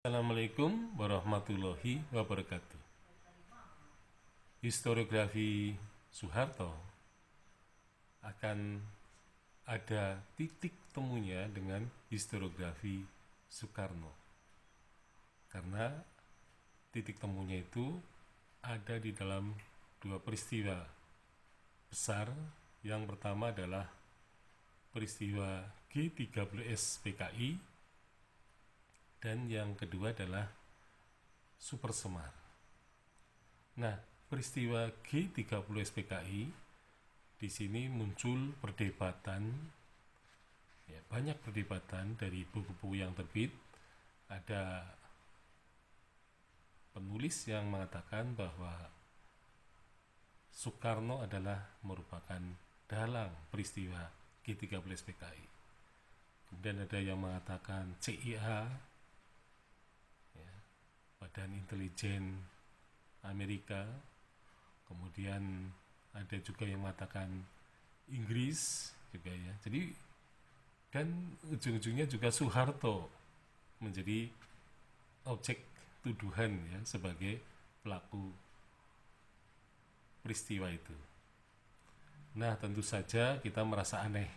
Assalamualaikum warahmatullahi wabarakatuh. Historiografi Soeharto akan ada titik temunya dengan historiografi Soekarno. Karena titik temunya itu ada di dalam dua peristiwa besar. Yang pertama adalah peristiwa G30S PKI, dan yang kedua adalah Super Semar. Nah, peristiwa G30 SPKI di sini muncul perdebatan, ya, banyak perdebatan dari buku-buku yang terbit. Ada penulis yang mengatakan bahwa Soekarno adalah merupakan dalang peristiwa G30 SPKI. Kemudian ada yang mengatakan CIA, Badan Intelijen Amerika. Kemudian ada juga yang mengatakan Inggris juga, ya. Jadi, dan ujung-ujungnya juga Soeharto menjadi objek tuduhan, ya, sebagai pelaku peristiwa itu. Nah, tentu saja kita merasa aneh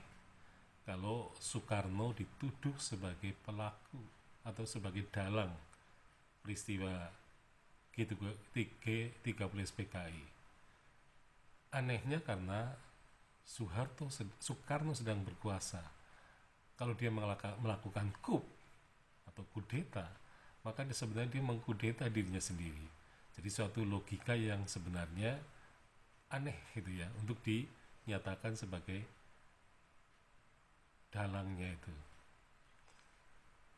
kalau Soekarno dituduh sebagai pelaku atau sebagai dalang peristiwa G30 SPKI. Anehnya karena Soekarno sedang berkuasa. Kalau dia melakukan coup atau kudeta, maka sebenarnya dia mengkudeta dirinya sendiri. Jadi suatu logika yang sebenarnya aneh gitu, ya, untuk dinyatakan sebagai dalangnya itu.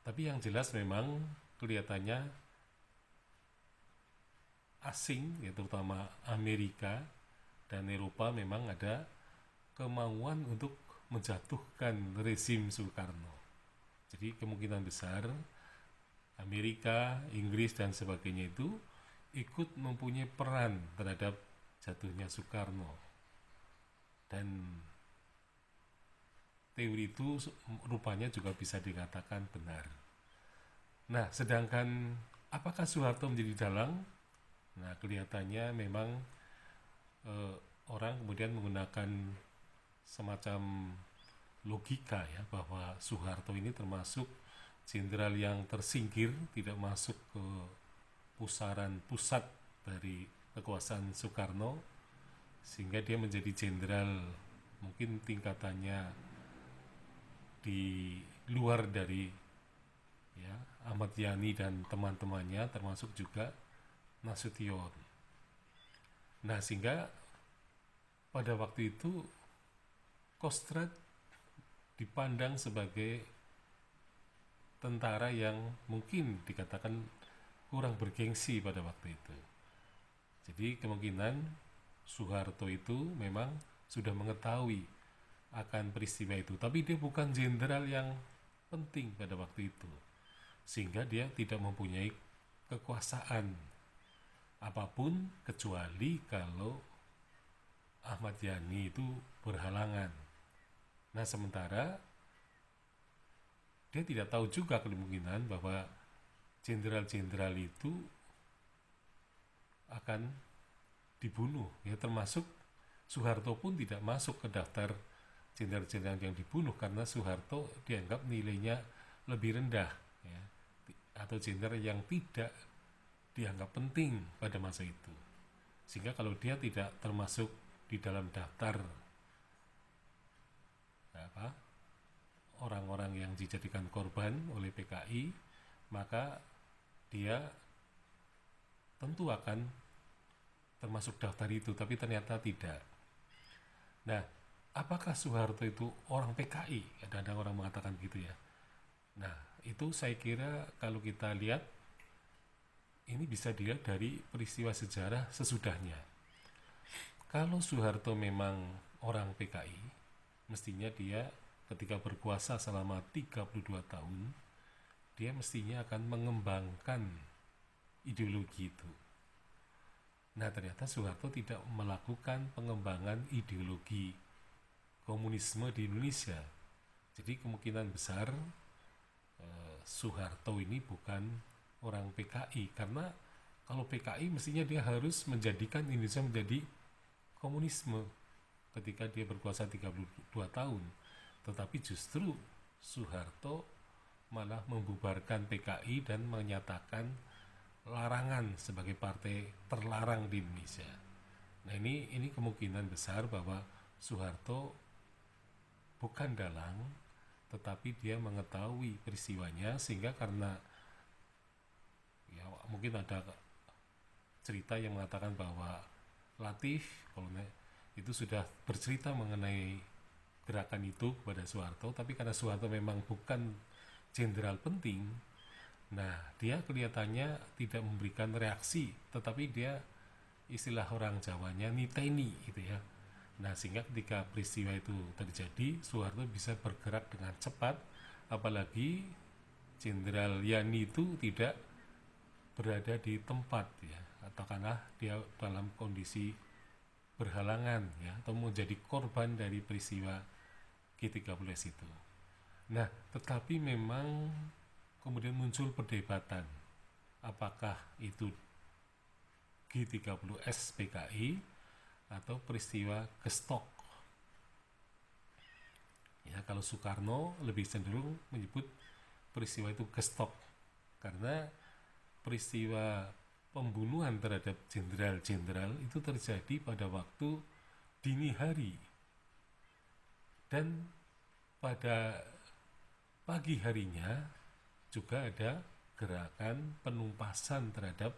Tapi yang jelas memang kelihatannya asing, ya, terutama Amerika dan Eropa, memang ada kemauan untuk menjatuhkan rezim Soekarno. Jadi kemungkinan besar Amerika, Inggris dan sebagainya itu ikut mempunyai peran terhadap jatuhnya Soekarno. Dan teori itu rupanya juga bisa dikatakan benar. Nah, sedangkan apakah Soeharto menjadi dalang? Nah, kelihatannya memang orang kemudian menggunakan semacam logika, ya, bahwa Soeharto ini termasuk jenderal yang tersingkir, tidak masuk ke pusat dari kekuasaan Soekarno, sehingga dia menjadi jenderal mungkin tingkatannya di luar dari, ya, Ahmad Yani dan teman-temannya, termasuk juga Nasution. Nah, sehingga pada waktu itu Kostrad dipandang sebagai tentara yang mungkin dikatakan kurang bergengsi pada waktu itu. Jadi kemungkinan Soeharto itu memang sudah mengetahui akan peristiwa itu, tapi dia bukan jenderal yang penting pada waktu itu, sehingga dia tidak mempunyai kekuasaan apapun kecuali kalau Ahmad Yani itu berhalangan. Nah, sementara dia tidak tahu juga kemungkinan bahwa jenderal-jenderal itu akan dibunuh, ya, termasuk Soeharto pun tidak masuk ke daftar jenderal-jenderal yang dibunuh karena Soeharto dianggap nilainya lebih rendah, ya, atau jenderal yang tidak dianggap penting pada masa itu, sehingga kalau dia tidak termasuk di dalam daftar orang-orang yang dijadikan korban oleh PKI, maka dia tentu akan termasuk daftar itu, tapi ternyata tidak. Nah, apakah Soeharto itu orang PKI? Ada orang mengatakan gitu, ya. Nah, itu saya kira kalau kita lihat, ini bisa dilihat dari peristiwa sejarah sesudahnya. Kalau Soeharto memang orang PKI, mestinya dia ketika berkuasa selama 32 tahun, dia mestinya akan mengembangkan ideologi itu. Nah, ternyata Soeharto tidak melakukan pengembangan ideologi komunisme di Indonesia. Jadi kemungkinan besar Soeharto ini bukan orang PKI, karena kalau PKI mestinya dia harus menjadikan Indonesia menjadi komunisme ketika dia berkuasa 32 tahun. Tetapi justru Soeharto malah membubarkan PKI dan menyatakan larangan sebagai partai terlarang di Indonesia. Nah, ini kemungkinan besar bahwa Soeharto bukan dalang, tetapi dia mengetahui peristiwanya, sehingga karena ya mungkin ada cerita yang mengatakan bahwa Latif kolonel itu sudah bercerita mengenai gerakan itu kepada Soeharto, tapi karena Soeharto memang bukan jenderal penting, nah dia kelihatannya tidak memberikan reaksi, tetapi dia istilah orang Jawanya niteni gitu ya. Nah, sehingga ketika peristiwa itu terjadi, Soeharto bisa bergerak dengan cepat, apalagi Jenderal Yani itu tidak berada di tempat ya, katakanlah dia dalam kondisi berhalangan ya, atau menjadi korban dari peristiwa G30S itu. Nah, tetapi memang kemudian muncul perdebatan apakah itu G30S PKI atau peristiwa gestok. Ya, kalau Soekarno lebih cenderung menyebut peristiwa itu gestok karena peristiwa pembunuhan terhadap jenderal-jenderal itu terjadi pada waktu dini hari, dan pada pagi harinya juga ada gerakan penumpasan terhadap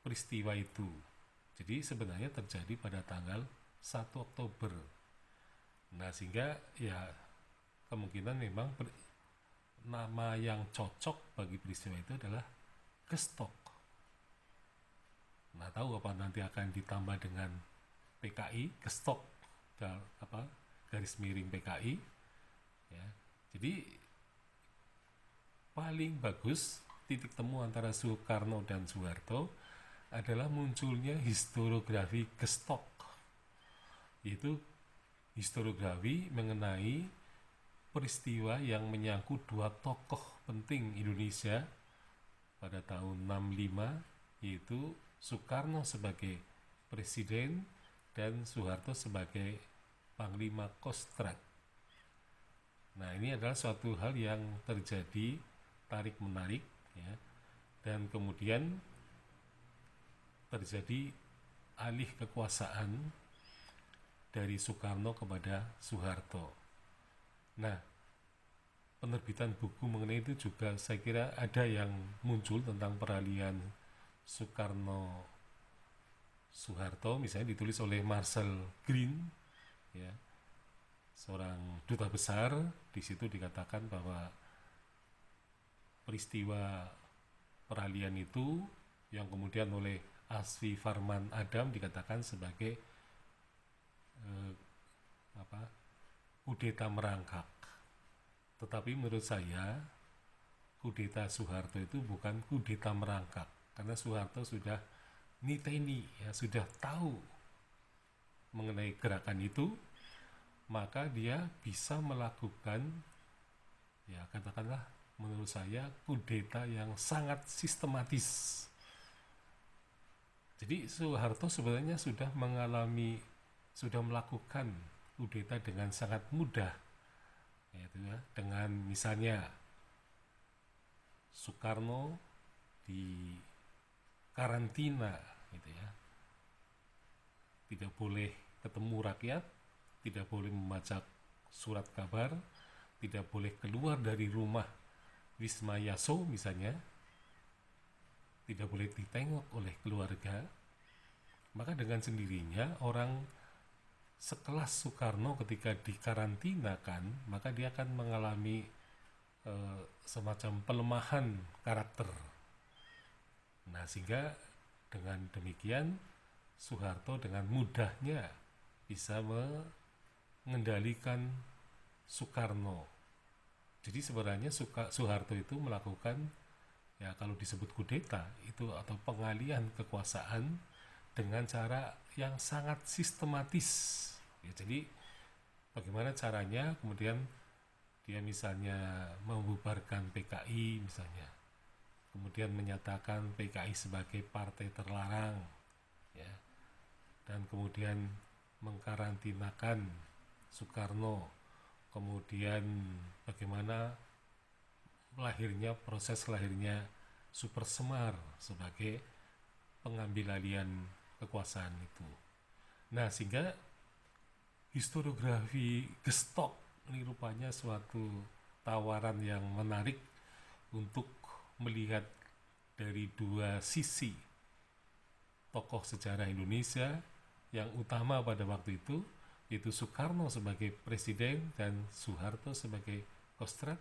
peristiwa itu. Jadi sebenarnya terjadi pada tanggal 1 Oktober. Nah, sehingga ya kemungkinan memang nama yang cocok bagi peristiwa itu adalah gestok. Nah, tahu apa nanti akan ditambah dengan PKI, gestok garis miring PKI ya. Jadi paling bagus titik temu antara Soekarno dan Soeharto adalah munculnya historiografi gestok, yaitu historiografi mengenai peristiwa yang menyangkut dua tokoh penting Indonesia pada tahun 65, yaitu Soekarno sebagai presiden dan Soeharto sebagai Panglima Kostrad. Nah, ini adalah suatu hal yang terjadi tarik-menarik ya, dan kemudian terjadi alih kekuasaan dari Soekarno kepada Soeharto. Nah, penerbitan buku mengenai itu juga saya kira ada yang muncul tentang peralihan Soekarno-Soeharto, misalnya ditulis oleh Marcel Green, ya, seorang duta besar. Di situ dikatakan bahwa peristiwa peralihan itu yang kemudian oleh Asfi Farman Adam dikatakan sebagai kudeta merangkak. Tetapi menurut saya kudeta Soeharto itu bukan kudeta merangkak, karena Soeharto sudah niteni ya, sudah tahu mengenai gerakan itu, maka dia bisa melakukan ya katakanlah menurut saya kudeta yang sangat sistematis. Jadi Soeharto sebenarnya sudah melakukan kudeta dengan sangat mudah, yaitu ya, dengan misalnya Soekarno di karantina, gitu ya, tidak boleh ketemu rakyat, tidak boleh membaca surat kabar, tidak boleh keluar dari rumah Wisma Yaso misalnya, tidak boleh ditengok oleh keluarga. Maka dengan sendirinya orang sekelas Soekarno ketika dikarantinakan, maka dia akan mengalami semacam pelemahan karakter. Nah, sehingga dengan demikian Soeharto dengan mudahnya bisa mengendalikan Soekarno. Jadi sebenarnya Soeharto itu melakukan ya kalau disebut kudeta itu atau pengalihan kekuasaan dengan cara yang sangat sistematis ya. Jadi bagaimana caranya kemudian dia misalnya membubarkan PKI misalnya, kemudian menyatakan PKI sebagai partai terlarang, ya, dan kemudian mengkarantinakan Soekarno, kemudian bagaimana proses lahirnya Super Semar sebagai pengambil alian kekuasaan itu. Nah, sehingga historiografi Gestok ini rupanya suatu tawaran yang menarik untuk melihat dari dua sisi tokoh sejarah Indonesia yang utama pada waktu itu, yaitu Soekarno sebagai presiden dan Soeharto sebagai kostrat,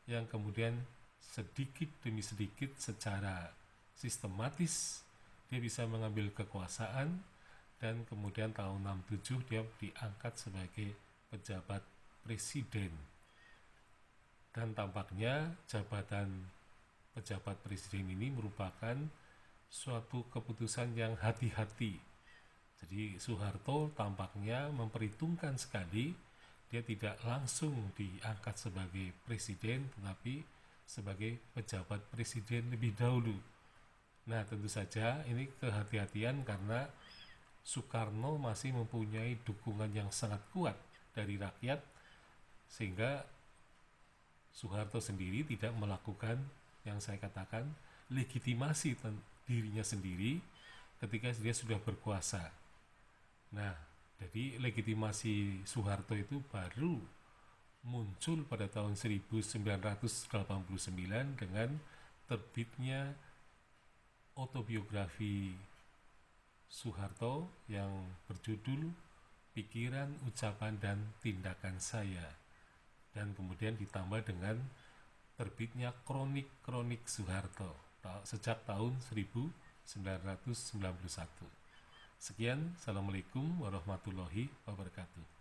yang kemudian sedikit demi sedikit secara sistematis dia bisa mengambil kekuasaan, dan kemudian tahun 67 dia diangkat sebagai pejabat presiden. Dan tampaknya jabatan pejabat presiden ini merupakan suatu keputusan yang hati-hati. Jadi Soeharto tampaknya memperhitungkan sekali, dia tidak langsung diangkat sebagai presiden, tetapi sebagai pejabat presiden lebih dahulu. Nah, tentu saja ini kehati-hatian karena Soekarno masih mempunyai dukungan yang sangat kuat dari rakyat, sehingga Soeharto sendiri tidak melakukan yang saya katakan legitimasi dirinya sendiri ketika dia sudah berkuasa. Nah, jadi legitimasi Soeharto itu baru muncul pada tahun 1989 dengan terbitnya autobiografi Soeharto yang berjudul Pikiran, Ucapan, dan Tindakan Saya, dan kemudian ditambah dengan terbitnya kronik-kronik Soeharto sejak tahun 1991. Sekian, Assalamualaikum warahmatullahi wabarakatuh.